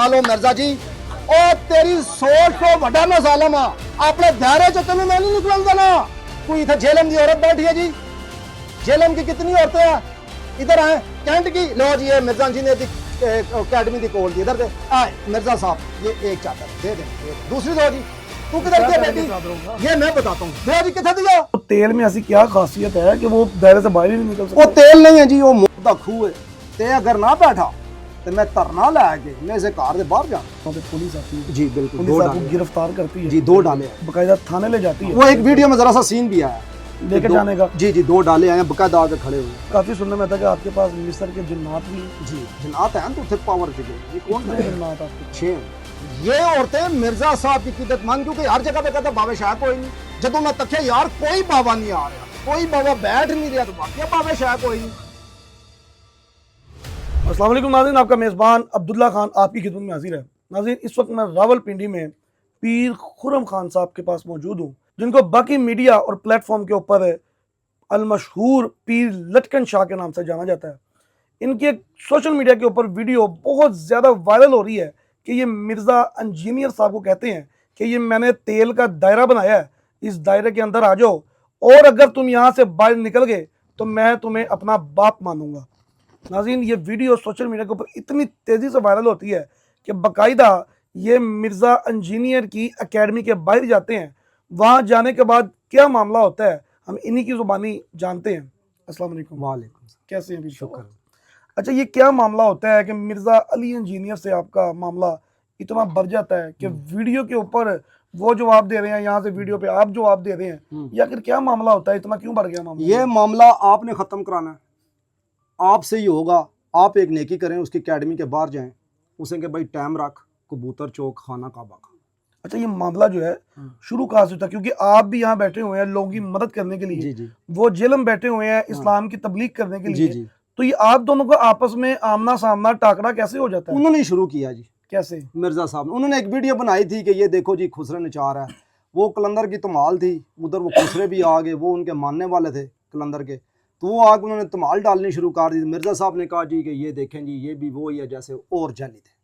लो मिर्जा जी ओ तेरी सोच तो बड़ा ना जालम आ अपने दायरे च तेन मैं नहीं निकलन देना। कोई इधर झेलम की औरत बैठी है जी, झेलम की कितनी औरतें हैं इधर आए कैंट की। लो जी ये मिर्जा जी ने अकेडमी की कोल दी इधर दे मिर्जा साहब ये एक चादर दे दे दूसरी दो जी। तू किधर दिया बेटी ये मैं बताता हूँ। दे जी किधर दिया। तो तेल में ऐसी क्या खासियत है कि वो दायरे से बाहर ही नहीं निकल सकता? वो तेल नहीं है जी, वो मुर्दा खूह है। ते अगर ना बैठा तो मैं धरना लैके मैं इसे कार से बाहर जा। वहाँ पे पुलिस आती है जी बिल्कुल, पुलिस आपको गिरफ्तार करती है जी 2 डाले बकायदा थाने ले जाती है। वो एक वीडियो में जरा सा सीन भी आया लेके जाने का। जी 2 डाले आए बकायदा आके खड़े हुए। काफी सुनने में था कि आपके पास मिस्र के जिन्नात भी जी जनात है तो उसे पावर के ये कौन कितने है जिन्नात आपके? 6 ये औरतें मिर्जा साहब की इज्जत मान क्योंकि हर जगह पे कहता बाबे शाह कोई नहीं। जब मैं तखे यार कोई बाबा नहीं आ रहा, कोई बाबा बैठ नहीं रहा तो बाकी बाबे शाह कोई नहीं। अस्सलाम वालेकुम नाज़रीन, आपका मेज़बान अब्दुल्ला खान आपकी खिदमत में हाजिर है। नाज़रीन इस वक्त मैं रावलपिंडी में पीर खुर्रम खान साहब के पास मौजूद हूँ, जिनको बाकी मीडिया और प्लेटफॉर्म के ऊपर अलमशहूर पीर लटकन शाह के नाम से जाना जाता है। इनकी एक सोशल मीडिया के ऊपर वीडियो बहुत ज़्यादा वायरल हो रही है कि ये मिर्ज़ा इंजीनियर साहब को कहते हैं कि ये मैंने तेल का दायरा बनाया है, इस दायरे के अंदर आ जाओ और अगर तुम यहाँ से बाहर निकल गए तो मैं तुम्हें अपना बाप मानूंगा। नाज़रीन ये वीडियो सोशल मीडिया के ऊपर इतनी तेज़ी से वायरल होती है कि बाकायदा ये मिर्ज़ा इंजीनियर की एकेडमी के बाहर जाते हैं। वहाँ जाने के बाद क्या मामला होता है हम इन्हीं की ज़ुबानी जानते हैं। अस्सलाम वालेकुम। वालेकुम कैसे हैं? शुक्र। अच्छा ये क्या मामला होता है कि मिर्ज़ा अली इंजीनियर से आपका मामला इतना बढ़ जाता है कि वीडियो के ऊपर वो जवाब दे रहे हैं, यहाँ से वीडियो पे आप जवाब दे रहे हैं, या फिर क्या मामला होता है, इतना क्यों बढ़ गया मामला? ये मामला आपने ख़त्म कराना है, आपसे ही होगा। आप एक नेकी करें, उसकी एकेडमी के बाहर जाएं, उसे के भाई टाइम रख कबूतर चौक खाना काबा का। अच्छा ये मामला जो है शुरू कहाँ से होता, क्योंकि आप भी यहाँ बैठे हुए हैं लोगों की मदद करने के लिए, जी जी वो जेल में बैठे हुए हैं इस्लाम की तबलीग करने के जी लिए, जी तो ये आप दोनों का आपस में आमना सामना टाकरा कैसे हो जाता है? उन्होंने ही शुरू किया जी, कैसे? मिर्जा साहब उन्होंने एक वीडियो बनाई थी कि ये देखो जी खुसरे नचार है। वो कलंदर की धमाल थी, उधर वो खुसरे भी आ गए, वो उनके मानने वाले थे कलंदर के, तो वो आगे उन्होंने धमाल डालनी शुरू कर दी। मिर्जा साहब ने कहा जी कि ये देखें जी ये भी वो ही है जैसे और जाली थे,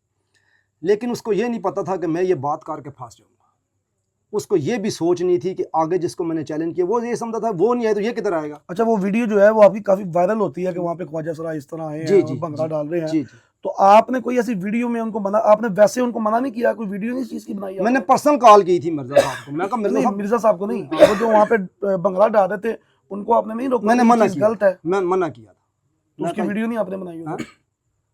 लेकिन उसको ये नहीं पता था कि मैं ये बात करके फंस जाऊंगा। उसको ये भी सोच नहीं थी कि आगे जिसको मैंने चैलेंज किया वो ये समझा था वो नहीं आए तो ये किधर आएगा। अच्छा वो वीडियो जो है वो आपकी काफी वायरल होती है कि वहाँ पे ख्वाजा सरा इस तरह आए जी हैं जी और भंगड़ा डाल रहे हैं, जी जी तो आपने कोई ऐसी वीडियो में उनको मना, आपने वैसे उनको मना नहीं किया, कोई वीडियो नहीं इस चीज की बनाई आपने? मैंने पर्सनल कॉल की थी मिर्जा साहब को, मैं कहा मिर्जा नहीं साहब मिर्जा साहब को नहीं, वो जो वहाँ पे भंगड़ा डाल रहे थे उनको आपने नहीं रोका? मैंने ये मना चीज़ किया, गलत है मैं मना किया था। तो उसकी वीडियो नहीं आपने बनाई होगी?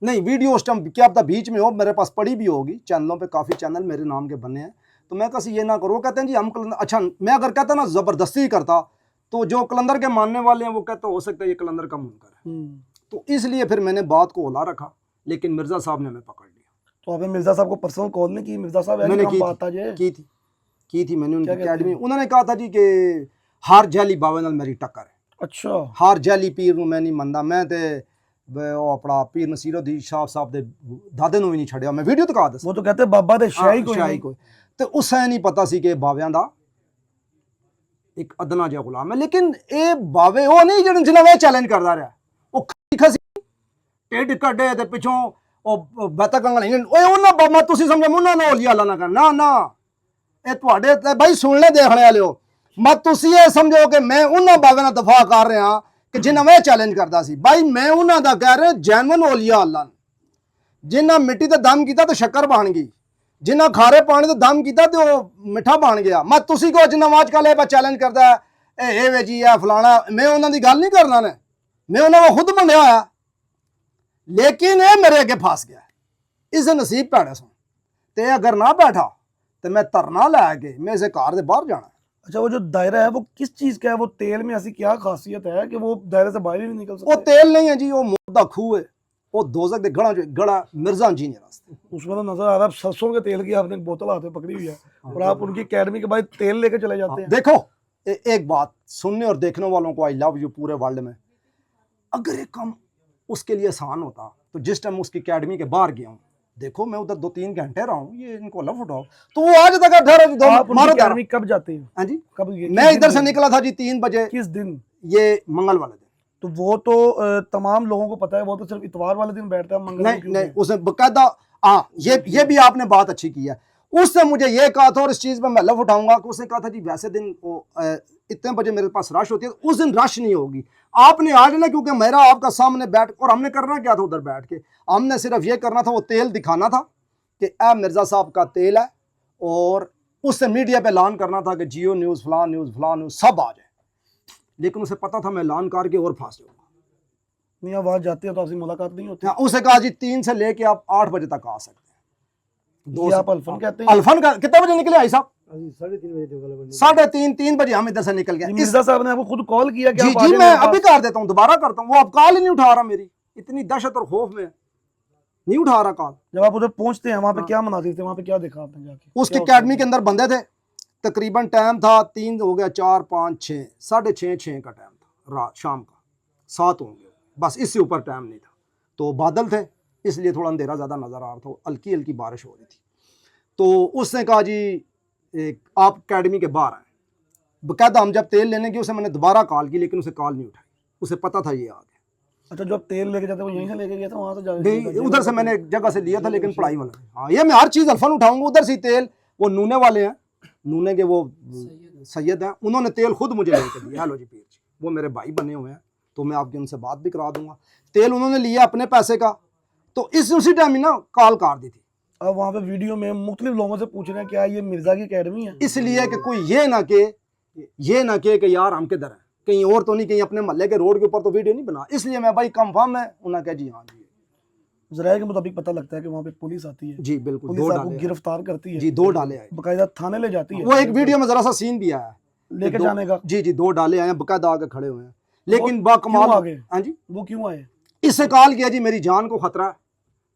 नहीं वीडियो उस टाइम क्या पता बीच में हो, मेरे पास पड़ी भी होगी, चैनलों पे काफ़ी चैनल मेरे नाम के बने हैं, तो मैं कैसे ये ना करो। वो कहते हैं जी हम कलंदर, अच्छा मैं अगर कहता ना ज़बरदस्ती करता तो जो कलंदर के मानने वाले हैं वो कहते हो सकता है ये कलंदर का मुनकर है, तो इसलिए फिर मैंने बात को होला रखा, लेकिन मिर्जा साहब ने हमें पकड़ लिया। तो आपने मिर्जा साहब को पर्सनल कॉल नहीं की? मिर्जा साहब मैंने की थी मैंने उनकी अकेडमी, उन्होंने कहा था जी कि हार जैली बाबे नाल मेरी टक्कर है। अच्छा हार जैली पीर ਨੂੰ मैं नहीं ਮੰਨਦਾ, मैं ਤੇ ਉਹ ਆਪਣਾ ਪੀਰ ਨਸੀਰੁद्दीन शाह साहब ਦੇ ਦਾਦੇ ਨੂੰ ਵੀ ਨਹੀਂ ਛੱਡਿਆ। ਮੈਂ ਵੀਡੀਓ ਦਿਖਾ ਦੱਸ वो तो कहते हैं बाबा दे शाही कोई ਸ਼ਾਹੀ नहीं। ਕੋਈ, ਤੇ ਉਸੇ ਨਹੀਂ ਪਤਾ ਸੀ ਕਿ ਬਾਵਿਆਂ ਦਾ ਇੱਕ ਅਦਨਾ ਜਿਹਾ ਗੁਲਾਮ ਹੈ, ਲੇਕਿਨ ਇਹ ਬਾਵੇ ਉਹ ਨਹੀਂ ਜਿਹੜੇ ਜਿਨ੍ਹਾਂ ਵੇ ਚੈਲੰਜ ਕਰਦਾ ਰਿਹਾ। ਉਹ ਖਸੀ ਟੇਡ ਕੱਢੇ ਤੇ ਪਿੱਛੋਂ ਉਹ ਬਤਾ ਕੰਗਲ ਨਹੀਂ ਓਏ ਉਹਨਾਂ ਬਾਬਾ ਤੁਸੀਂ ਸਮਝੋ ਉਹਨਾਂ ਨਾਲ ਔਲੀਆ ਅੱਲਾ ਨਾ ਕਰ, ਨਾ ਨਾ ਇਹ ਤੁਹਾਡੇ ਤੇ ਬਾਈ ਸੁਣ ਲੈ ਦੇਖਣੇ ਵਾਲਿਓ, ਮਤ ਤੁਸੀਂ ਇਹ ਸਮਝੋ ਕਿ ਮੈਂ ਉਹਨਾਂ ਬਾਬਿਆਂ ਦਾ ਦਫਾ ਕਰ ਰਿਹਾ ਕਿ ਜਿਨ੍ਹਾਂ ਵੇ ਚੈਲੰਜ ਕਰਦਾ ਸੀ। ਬਾਈ ਮੈਂ ਉਹਨਾਂ ਦਾ ਕਹਿ ਰਿਹਾ ਜੈਨੂਨ ਔਲੀਆ ਅੱਲਾ, ਜਿਨ੍ਹਾਂ ਮਿੱਟੀ ਤੇ ਦਮ ਕੀਤਾ ਤੇ ਸ਼ੱਕਰ ਬਣ ਗਈ, ਜਿਨ੍ਹਾਂ ਖਾਰੇ ਪਾਣੀ ਤੇ ਦਮ ਕੀਤਾ ਤੇ ਉਹ ਮਿੱਠਾ ਬਣ ਗਿਆ। ਮੈਂ ਤੁਸੀਂ ਕੋ ਜਿੰਨਾ ਅੱਜ ਕੱਲ੍ਹ ਇਹ ਚੈਲੰਜ ਕਰਦਾ ਇਹ ਵੇ ਜੀ ਆ ਫਲਾਣਾ, ਮੈਂ ਉਹਨਾਂ ਦੀ ਗੱਲ ਨਹੀਂ ਕਰਨਾ ਨੇ, ਮੈਂ ਉਹਨਾਂ ਨੂੰ ਖੁਦ ਮੰਨਿਆ ਹੋਇਆ, ਲੇਕਿਨ ਇਹ ਮੇਰੇ ਅੱਗੇ ਫਸ ਗਿਆ। ਇਸ ਨਸੀਬ ਭੈੜੇ ਸੁਣ ਤੇ ਅਗਰ ਨਾ ਬੈਠਾ ਤੇ ਮੈਂ ਧਰਨਾ ਲੈ ਕੇ मैं इसे कार से बाहर जाना। अच्छा वो जो दायरा है वो किस चीज का है? वो तेल में ऐसी क्या खासियत है कि वो दायरे से बाहर ही नहीं निकल वो सकते? तेल नहीं है जी, वो मुर्दा खूह है, वो दोजक दे गड़ा जो गड़ा मिर्जा इंजीनियर वास्ते। उसमें तो नजर आ रहा है सरसों के तेल की आपने एक बोतल हाथ में पकड़ी हुई है और आप उनकी एकेडमी के बाद तेल लेके चले जाते हैं। देखो एक बात सुनने और देखने वालों को आई लव यू पूरे वर्ल्ड में, अगर ये काम उसके लिए आसान होता तो जिस टाइम उसकी एकेडमी के बाहर गया हूँ, देखो मैं उधर 2-3 घंटे रहा हूँ, ये इनको लफ उठाओ तो वो आज तक एकेडमी कब जाते हैं? हाँ जी कब? मैं इधर से निकला था जी 3 बजे। किस दिन? ये मंगल वाले दिन। तो वो तो तमाम लोगों को पता है, वो तो सिर्फ इतवार वाले दिन बैठता है, मंगल नहीं नहीं उसने बकायदा हाँ, ये भी आपने बात अच्छी की है। उसने मुझे ये कहा था, और इस चीज में मैं लफ उठाऊंगा कि उसने कहा था जी वैसे दिन वो इतने बजे मेरे पास रश होती है, उस दिन रश नहीं होगी। आपने आज ना, क्योंकि मेरा आपका सामने बैठ, और हमने करना क्या था उधर बैठ के, हमने सिर्फ ये करना था, वो तेल दिखाना था कि ए मिर्जा साहब का तेल है, और उससे मीडिया पे ऐलान करना था कि जियो न्यूज़ फलान न्यूज़ फलान न्यूज़ सब आ जाए। लेकिन उसे पता था मैं ऐलान करके और फांस जाऊंगा। नहीं, आप वहाँ जाते हैं तो आपसे मुलाकात नहीं होती? उसे कहा जी 3 से लेके आप 8 बजे तक आ सकते हैं। ये आप अल्फन कहते हैं? अल्फन का कितने बजे निकले आई साहब? 3:30 3:30 बजे हम इधर से निकल गए। मिर्जा साहब ने आपको खुद कॉल किया कि जी आप आ जी, जाएं मैं मेरे पास? अभी कर देता हूँ, दोबारा करता हूँ। वो अब कॉल ही नहीं उठा रहा, मेरी इतनी दहशत और खौफ में नहीं उठा रहा कॉल। जब आप उधर पहुंचते हैं वहाँ पे क्या मनासिर थे, वहाँ पे क्या देखा आपने जाके? उसकी अकेडमी के अंदर बंदे थे, तकरीबन टाइम था 3 हो गया, 4 5 6 6:30 का टाइम था, रात शाम का 7 होंगे, बस इससे ऊपर टाइम नहीं था। तो बादल थे, इसलिए थोड़ा अंधेरा ज़्यादा नज़र आ रहा था, हल्की हल्की बारिश हो रही थी। तो उसने कहा जी आप अकेडमी के बाहर आए। बाकायदा हम जब तेल लेने गए, उसे मैंने दोबारा कॉल की, लेकिन उसे कॉल नहीं उठाई, उसे पता था ये आ गया। अच्छा, जो आप तेल लेके जाते वो यहीं से लेके गया था, वहाँ से नहीं, उधर से मैंने एक जगह से लिया था, लेकिन पढ़ाई वाला। हाँ, ये मैं हर चीज़ अल्फन उठाऊंगा उधर से तेल। वो नूने वाले हैं, नूने के वो सैयद हैं, उन्होंने तेल खुद मुझे लेके दिया। हेलो जी पीर जी, वो मेरे भाई बने हुए हैं, तो मैं आपकी उनसे बात भी करा दूंगा। तेल उन्होंने लिया अपने पैसे का, तो उसी टाइम ही ना कॉल कर दी थी। अब वहाँ पे वीडियो में मुख्तलिफ लोगों से पूछ रहे हैं क्या ये मिर्जा की अकेडमी है? इसलिए कि कोई ये ना के कि यार हम किधर हैं, कहीं और तो नहीं, कहीं अपने मोहल्ले के रोड के ऊपर तो वीडियो नहीं बना। इसलिए मैं भाई कंफर्म है, उन्होंने कहा जी हाँ जी। जराये के मुताबिक पता लगता है कि वहाँ पे पुलिस आती है। जी बिल्कुल, पुलिस आपको गिरफ्तार करती है। जी 2 डाले आए, बाकायदा थाने ले जाती है। वो एक वीडियो में जरा सा सीन भी आया है लेके जाने का। जी जी, 2 डाले आए, बाकायदा आगे खड़े हुए हैं। लेकिन बाकमाल आगे। हाँ जी, वो क्यों आए? इससे कॉल किया जी मेरी जान को खतरा है,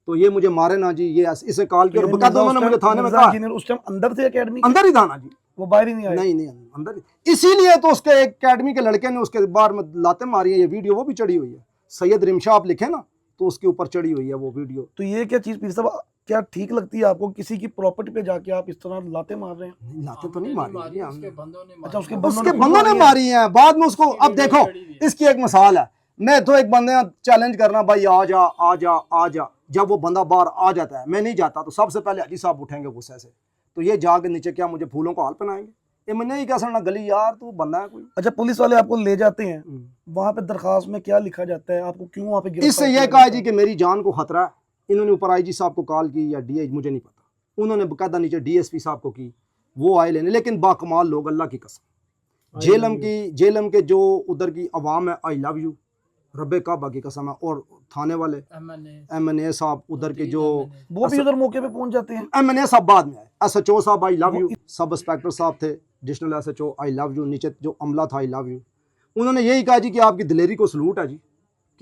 तो ये मुझे मारे ना जी, ये इससे कॉल किया, और बाकायदा उन्होंने मुझे थाने में कहा। उस टाइम अंदर थे अकेडमी? अंदर ही था ना जी, वो बाहर ही नहीं आए? नहीं अंदर ही। इसीलिए तो उसके एक अकेडमी के लड़के ने उसके बार में लाते मारी है। ये वीडियो वो भी चढ़ी हुई है, सैयद रिमशा आप लिखे ना, तो उसके ऊपर चढ़ी हुई है वो वीडियो। तो ये क्या चीज पीर साहब, क्या ठीक लगती है आपको किसी की प्रॉपर्टी पे जाके आप इस तरह लाते मार रहे हैं? लाते तो नहीं मारी, अच्छा, उसके बंदों ने मारी है बाद में उसको। अब देखो, इसकी एक मिसाल है, मैं तो एक बंदे चैलेंज करना, भाई आ जा आ जा आ जा, जब वो बंदा बाहर आ जाता है, मैं नहीं जाता, तो सबसे पहले हाजी साहब उठेंगे गुस्से से, तो ये जाके नीचे क्या मुझे फूलों का हाल पहनाएंगे? ये मैंने ही कह सकना गली यार तू बंदा है कोई। अच्छा, पुलिस वाले आपको ले जाते हैं, वहां पे दरखास्त में क्या लिखा जाता है, आपको क्यों वहां पे इससे ये कहा जी कि मेरी जान को खतरा है। इन्होंने ऊपर आईजी साहब को कॉल की या डीआई, मुझे नहीं पता, उन्होंने बाकायदा नीचे डीएसपी साहब को की, वो आए लेने। लेकिन बाकमाल लोग, अल्लाह की कसम, जेलम के जो उधर की अवाम है, आई लव यू, रब्बे काबा की कसम है। और थाने वाले MNA साहब उधर के, जो वो भी उधर मौके पे पहुंच जाते हैं। MNA साहब बाद में आए, SHO साहब I love you, sub inspector साहब थे, additional SHO I love you, नीचे जो अमला था आई लव यू। उन्होंने यही कहा जी कि आपकी दिलेरी को सलूट है जी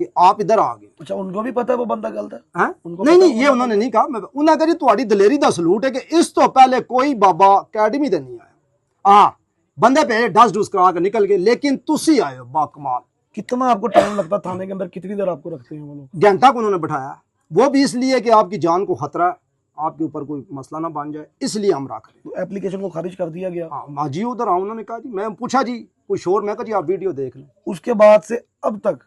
कि आप इधर आ गए। अच्छा, उनको भी पता है वो बंदा गलत है? नहीं, ये उन्होंने नहीं कहा। उन्होंने कहा जी तुम्हारी दिलेरी का सलूट है कि इस तो पहले कोई बाबा अकेडमी ते नहीं आया। हाँ, बंदे पे डस डूस करा के निकल गए, लेकिन तुसी आए हो बाकमाल। कितना आपको टाइम लगता है थाने के अंदर, कितनी देर आपको रखते हैं वो लोग? घंटा को उन्होंने बैठाया, वो भी इसलिए कि आपकी जान को खतरा है, आपके ऊपर कोई मसला ना बन जाए, इसलिए हम रख रहे। तो एप्लीकेशन को खारिज कर दिया गया? हाँ जी, उधर आओ, उन्होंने कहा जी, मैं पूछा जी कोई शोर, मैं कहा जी आप वीडियो देख लें। उसके बाद से अब तक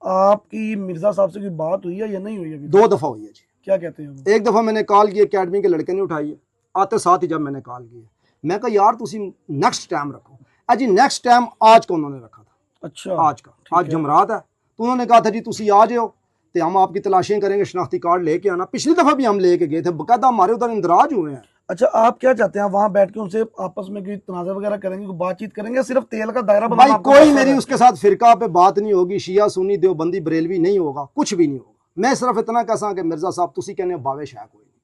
आपकी मिर्जा साहब से कोई बात हुई है या नहीं हुई है? 2 दफा हुई है जी। क्या कहते हैं? एक दफा मैंने कॉल की, अकेडमी के लड़के ने उठाई है, आते साथ ही जब मैंने कॉल की, मैं कहा यार तुसी नेक्स्ट टाइम रखो। अजी नेक्स्ट टाइम आज का उन्होंने रखा था। अच्छा, आज का, आज जमरात है, तो उन्होंने कहा था जी तुसी आ जाओ तो हम आपकी तलाशियां करेंगे, शनाख्ती कार्ड लेके आना। पिछली दफा भी हम लेके गए थे, बाकायदा हमारे उधर इंदराज हुए हैं। अच्छा, आप क्या चाहते हैं, वहां बैठ के उनसे आपस में कोई तनाज़ा वगैरह करेंगे, कोई बातचीत करेंगे, सिर्फ तेल का दायरा भाई कोई मेरी उसके साथ फिरका पे बात नहीं होगी, शिया सुन्नी देवबंदी बरेलवी नहीं होगा, कुछ भी नहीं होगा। मैं सिर्फ इतना कह सका कि मिर्जा साहब तुसी कहने बावे शाह कोई नहीं,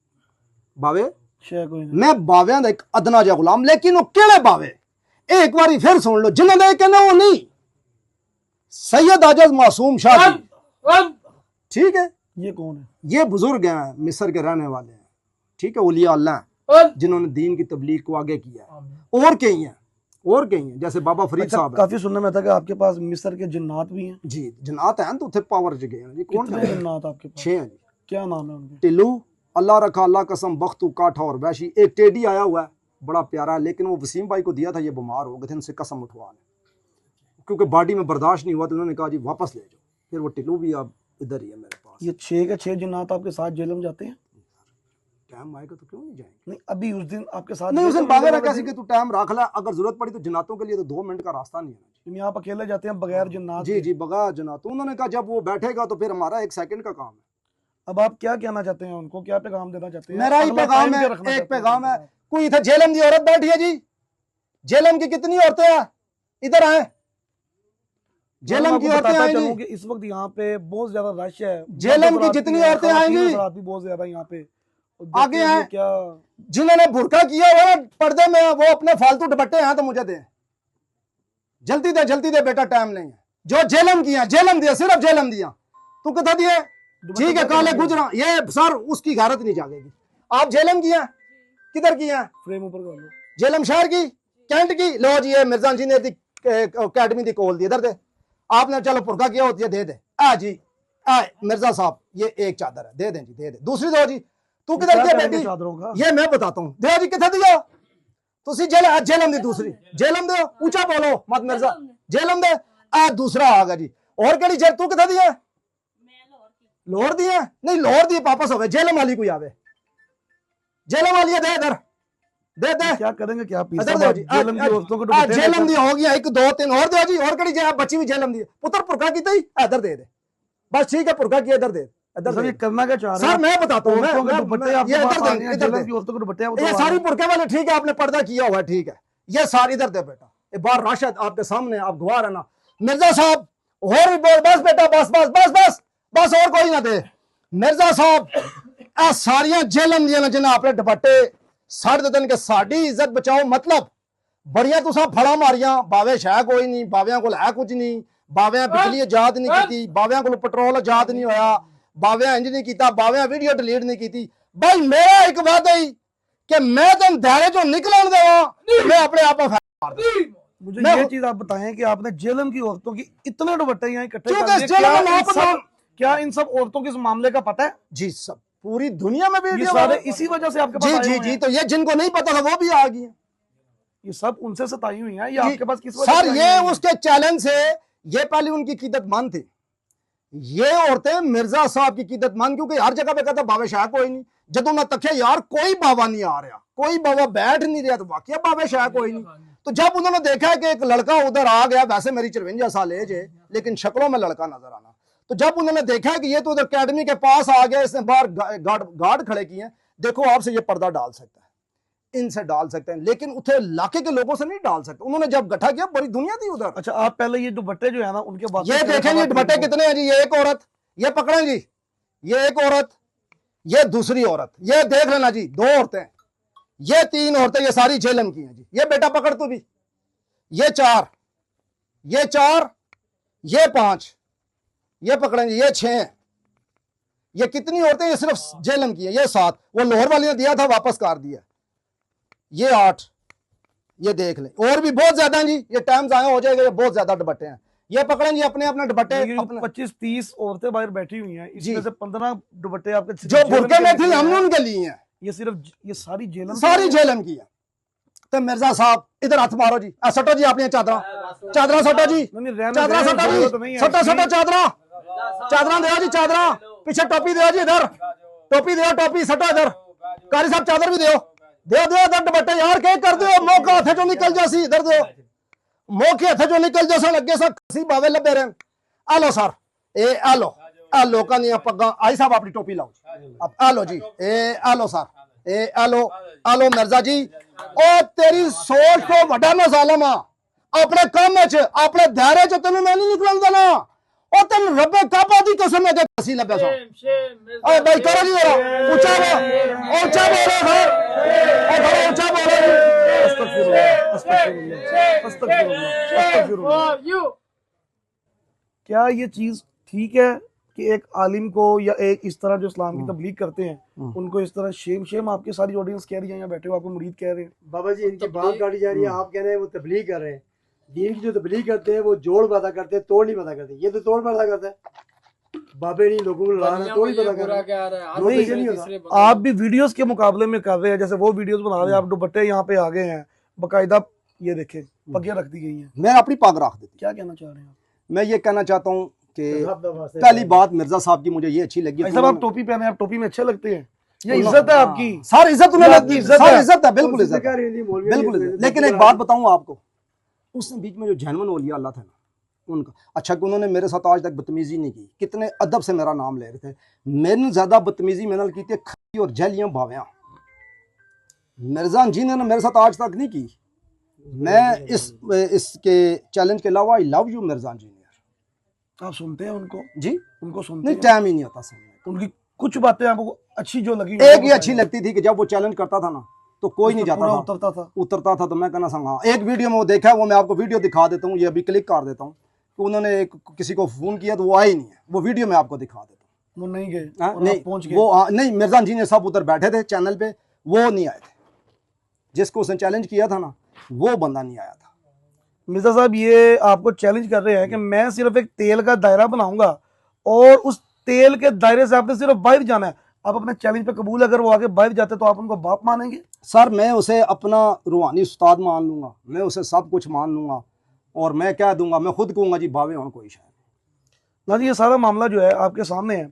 बावे शाह कोई नहीं, मैं बावियां दा एक अदना जा गुलाम। लेकिन वो केड़े बावे, एक बारी फिर सुन लो, जिन्हों ने कहना वो नहीं, सैयद आजज मासूम शाह, ठीक है। ये कौन है? ये बुजुर्ग हैं, मिस्र के रहने वाले हैं, ठीक है, औलिया अल्लाह, जिन्होंने दीन की तबलीग को आगे किया है। और कई हैं, और कई हैं, जैसे बाबा फरीद साहब। काफी सुनने में था कि आपके पास मिस्र के जिन्नात भी हैं। जी, जिन्नात हैं तो थे पावर जगह हैं जी। कौन कितने जिन्नात आपके पास? 6 हैं जी। क्या नाम है उनके? टिल्लू, अल्लाह रखा, अल्लाह कसम, बख्तू, काठा और वैशी। एक टेडी आया हुआ है, बड़ा प्यारा है, लेकिन वो वसीम भाई को दिया था, ये बीमार हो गए थे, उनसे कसम उठवा लें, क्योंकि बॉडी में बर्दाश्त नहीं हुआ, तो उन्होंने कहा जी वापस ले जाओ। फिर वो टिल्लू भी अब इधर ही है मेरे पास। ये 6 के 6 जिन्नात आपके साथ जेल में जाते हैं? टाइम आएगा तो क्यों नहीं जाएंगे। नहीं अभी उस दिन आपके साथ नहीं उस दिन गए थे बाबे ने वाले कैसे दिन? कि तू टाइम रख ले, अगर जरूरत पड़ी तो जन्नतों के लिए तो 2 मिनट का रास्ता नहीं है तुम यहाँ आप अकेले जाते हैं बगैर जन्नात जी के। जी बगा जन्नत। उन्होंने कहा जब वो बैठेगा तो फिर हमारा 1 सेकंड का काम है। अब आप क्या कहना चाहते हैं उनको, क्या पैगाम देना चाहते हैं? मेरा ही अगला पैगाम time है, क्या रखना एक चाहते हैं पैगाम है। आप? कोई इधर झेलम दी औरत बैठी है जी, झेलम की कितनी औरतें हैं इधर आए, झेलम की औरतें आएंगी। कि इस वक्त यहाँ पे बहुत ज्यादा रश है, झेलम की जितनी औरतें आएंगी भी बहुत ज्यादा यहाँ पे आगे हैं। क्या जिन्होंने बुरका किया हुआ है पर्दे में वो अपने फालतू दुपट्टे हैं तो मुझे दे, जल्दी दे बेटा, टाइम नहीं है। जो झेलम किया झेलम दिया, सिर्फ झेलम दिया। तू कितना दिए? ठीक है काले गुजरा, ये सर उसकी गारत नहीं जागेगी। आप झेलम किया किधर किया? फ्रेम ऊपर कर लो। झेलम शहर की कैंट की, लो जी ये मिर्जा जी ने अकेडमी दी कोल दी, इधर दे। आपने चलो पुरका किया होती है, दे दे। आ जी आ मिर्जा साहब ये एक चादर है, दे दें जी, दे दे। दूसरी दो जी। तू किधर क्या किया करेंगे बेटी? चादरों का? ये मैं बताता हूँ। दे जी कितना दिया? तुसी झेलम दी, दूसरी झेलम दे, ऊंचा बोलो मत मिर्जा, झेलम दे। आ दूसरा आ गया जी। और केड़ी जेल तू कितना दिया? लोहर दिया? नहीं लोहर दी वापस हो गए, झेलम वाली कोई आवे, झेलम वाली दे इधर, दे दे। क्या करेंगे क्या पीस इधर दो जी। झेलम की औरतों को दुपट्टे झेलम दी हो गया, 1 2 3 और दो जी। और केड़ी जेल बची हुई झेलम दी पुत्र पुरका की थी, इधर दे दे बस। ठीक है पुरका किया, इधर दे, इधर सर ये दे। करना क्या चाह रहे हैं सर मैं बताता हूँ, औरतों के दुपट्टे आपके ये पास इधर आ दे, रहे हैं, इधर झेलम दे। की औरतों के दुपट्टे आप ये उतार सारी रहे हैं। पुरके वाले ठीक है, आपने पर्दा किया हुआ है ठीक है। ये सारी इधर दे बेटा, ये बार राशद आपके सामने, आप गवाह है ना मिर्जा साहब। और भी बोल, बस बेटा बस बस बस बस बस, और कोई ना दे। मिर्जा साहब आ सारियां झेलम दियां जिन्हें आपने दुपट्टे साढ़ दिन के, साड़ी इज्जत बचाओ मतलब बड़िया तुसा फड़ा मारियां। बावे शह कोई नहीं, बावियां को है कुछ नहीं, बावियां बिजली आजाद नहीं की, बावियां को पेट्रोल आजाद नहीं होया, बावियां इंज नहीं किया, बावियां वीडियो डिलीट नहीं की। भाई मेरा एक वादा ही कि मैं तुम दायरे चो निकलन देवा, मैं अपने आप में मार दूं। मुझे मैं- ये चीज आप बताएं कि आपने झेलम की औरतों की इतने दुपट्टे यहाँ इकट्ठे क्योंकि कर दिए, झेलम क्या में इन आप सब- क्या इन सब औरतों के इस मामले का पता है? जी सब पूरी दुनिया में ये वीडियो सारे इसी वजह से आपके पास जी आए जी हुए जी। हैं। तो ये जिनको नहीं पता था वो भी आ गई। ये सब उनसे सताई हुई हैं, ये जी, आपके पास किस वजह सर से आई ये हुई हैं? उसके चैलेंज से, ये पहले उनकी कीदतमंद थी। ये औरतें मिर्जा साहब की कीदतमंद, क्योंकि हर जगह पे कहता बाबे शाह कोई नहीं। जदों मैं तकिया यार कोई बाबा नहीं आ रहा, कोई बाबा बैठ नहीं रहा, तो वाकई बाबे शाह कोई नहीं। तो जब उन्होंने देखा कि एक लड़का उधर आ गया, वैसे मेरी 54 साल एज है लेकिन शक्लों में लड़का नजर आना, तो जब उन्होंने देखा कि ये तो उधर अकेडमी के पास आ गया, इसने बाहर गार्ड खड़े किए, देखो आपसे ये पर्दा डाल सकता है, इनसे डाल सकते हैं, लेकिन उठे इलाके के लोगों से नहीं डाल सकते। उन्होंने जब गठा किया बड़ी दुनिया थी उधर। अच्छा आप पहले ये दुपट्टे जो है ना उनके बाद ये देखेंगे दुपट्टे कितने हैं जी। ये एक औरत, ये पकड़ें जी, ये एक औरत, ये दूसरी औरत, ये देख लेना जी, 2 औरतें, ये 3 औरतें, ये सारी झेलम की हैं जी। ये बेटा पकड़ तू भी, ये 4, ये 4, ये 5, ये पकड़ेंगे, ये 6, ये कितनी औरतें? ये सिर्फ झेलम की है। ये 7, वो लोहर वाली ने दिया था वापस कर दिया। ये 8, ये देख ले, और भी बहुत ज्यादा हैं जी। ये टाइम जाया हो जाएगा, ये बहुत ज्यादा दुपट्टे हैं। ये पकड़ें जी अपने अपने दुपट्टे, अपने 25-30 औरतें बाहर बैठी हुई हैं, जी। इसमें से 15 दुपट्टे आपके सिर्फ जो झेलम बुरके के में थी निकले हमने हैं। उनके लिए हैं, ये सिर्फ ये सारी झेलम सारी झेलम की है। तो मिर्जा साहब इधर हाथ मारो जी, सटो जी अपनी चादरा, चादरा सटो जी, चादरा सटो जी, सटो सटो चादरा, चादरा दो जी, चादरा पीछे टोपी दो जी, इधर टोपी दो, टोपी सटो इधर। कारी साहब चादर भी दो, दो दो इधर दुपट्टे यार, क्या कर दो मौका हथे जो निकल जासी, इधर दो मौके हथे जो निकल जासा लगे सा खसी बावे लबे रहे। आलो सर, ए आलो, आ लोकां दी पग्गां। आई साहब अपनी टोपी लाओ, अब आलो जी, ए आलो सर, ए आलो, आलो मिर्जा जी। ओ तेरी सोच तो वड्डा ना जालिम आ, अपने काम च अपने दायरे च तेन मैं नहीं निकलन देना। ओ तेन रब्बे काबा दी कसम है कि खसी लबे सा। ओ भाई करो जी जरा ऊंचा बोलो, ऊंचा बोलो सर, ओ थोड़ा ऊंचा बोलो जी। अस्तगफिरुल्लाह, अस्तगफिरुल्लाह, अस्तगफिरुल्लाह, अस्तगफिरुल्लाह। क्या ये चीज ठीक है कि एक आलिम को या एक इस तरह जो इस्लाम की तबलीग करते हैं उनको इस तरह शेम आपकी सारी ऑडियंस कह रही है, यहाँ बैठे हो आपको मुरीद कह रहे हैं? बाबा जी इनकी बात काटी जा रही है, आप कह रहे हैं वो तबलीग कर रहे हैं। दीन की जो तबलीग करते हैं वो जोड़ पैदा करते हैं, तोड़ नहीं पैदा करते। ये तो तोड़ पैदा करता है। बाबे नहीं लोगों को लड़ाना, तोड़ ही पैदा कर रहा है। नहीं, आप भी वीडियोस के मुकाबले में कर रहे हैं, जैसे वो वीडियोस बना रहे हैं, आप दुपट्टे यहाँ पे आ गए हैं बाकायदा, ये देखे पग्गियां रख दी गई हैं। मैं अपनी पग रख देती। क्या कहना चाह रहे हैं आप? मैं ये कहना चाहता हूँ कि पहली बात मिर्जा साहब की मुझे ये अच्छी लगी। भाई साहब आप टोपी पहने, आप टोपी में अच्छे लगते हैं। ये इज्जत है आपकी। सर इज्जत ये आपकी इज्जत सर है। इज्जत है, बिल्कुल इज्जत है, सिद्दीक़ रेंदी मौलवी बिल्कुल ने- इज्जत। लेकिन एक बात बताऊं आपको, उस बीच में जो जैनवन औलिया अल्लाह थे ना, उनका अच्छा कि उन्होंने मेरे साथ आज तक बदतमीजी नहीं की, कितने अदब से मेरा नाम ले रहे थे। मैंने ज्यादा बदतमीजी मैंने की थी खरी और जैलियां भावियां, मिर्जा जी ने मेरे साथ आज तक नहीं की। मैं इसके चैलेंज के अलावा आई लव यू मिर्जा जी ने। आप सुनते हैं उनको? जी उनको सुनते नहीं, हैं? टाइम ही नहीं होता सुनने। उनकी कुछ बातें आपको अच्छी जो लगी एक ही अच्छी लगती थी कि जब वो चैलेंज करता था ना तो कोई नहीं जाता था, उतरता था। तो मैं कहना संगा एक वीडियो में वो देखा है, वो मैं आपको वीडियो दिखा देता हूँ, ये अभी क्लिक कर देता हूँ कि उन्होंने किसी को फोन किया तो वो आया ही नहीं है, वो वीडियो में आपको दिखा देता हूँ। वो नहीं गए हाँ, और नहीं आप पहुंच गए। वो नहीं, मिर्जा जी ने सब उधर बैठे थे चैनल पे, वो नहीं आए थे। जिसको उसने चैलेंज किया था ना वो बंदा नहीं आया था। मिर्जा साहब ये आपको चैलेंज कर रहे हैं कि मैं सिर्फ एक तेल का दायरा बनाऊंगा और उस तेल के दायरे से आपने सिर्फ बाहर जाना है। आप अपने चैलेंज पे कबूल, अगर वो आगे बाहर जाते तो आप उनको बाप मानेंगे? सर मैं उसे अपना रूहानी उस्ताद मान लूंगा, मैं उसे सब कुछ मान लूंगा और मैं कह दूंगा, मैं खुद कहूंगा जी बावे हों कोई शायद ना जी, ये सारा मामला जो है आपके सामने है।